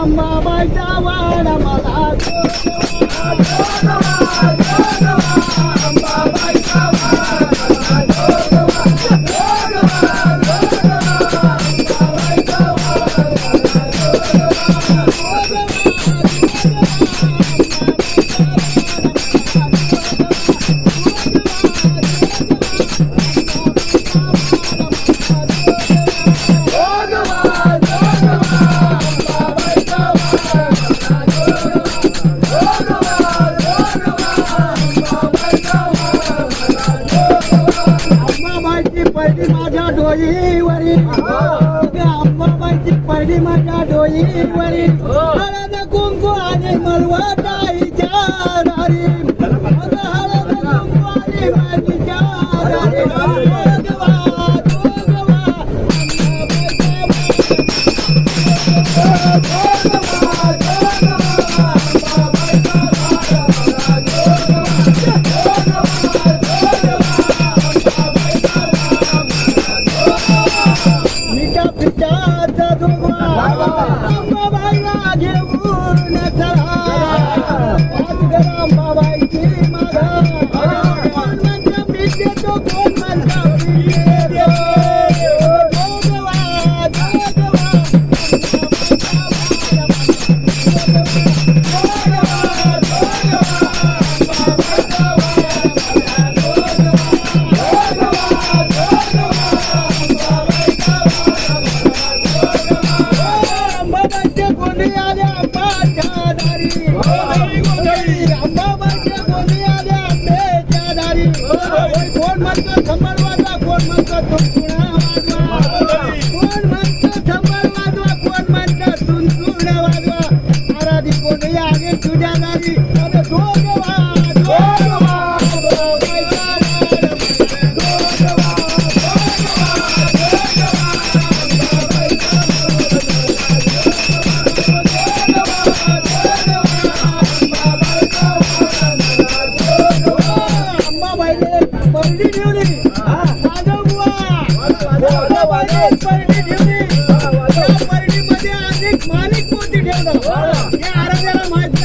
अंबाबाईचा वाडा मला पहिली माझ्या डोईवरी अंबाबाईची पहिली माझ्या डोईवरी हळद कुंकू आणि मलवा ताईच्या दारी हळद कुंकू आणि मातीच्या दारी अंबाबाईला घेऊन चला अंबाबाईची मागा कोण म्हणतं पीठ देतो कोण म्हणतं पीठ कोण म्हणतो थंबल वाजवा कोण म्हणतो तुणतुणा वाजवा कोण म्हणतो थंबल वाजवा कोण म्हणतो तुणतुणा वाजवा आराधी कोणी आगे तुझ्या दारी माणिक मोती ठेवलं हे आराध्याला माहित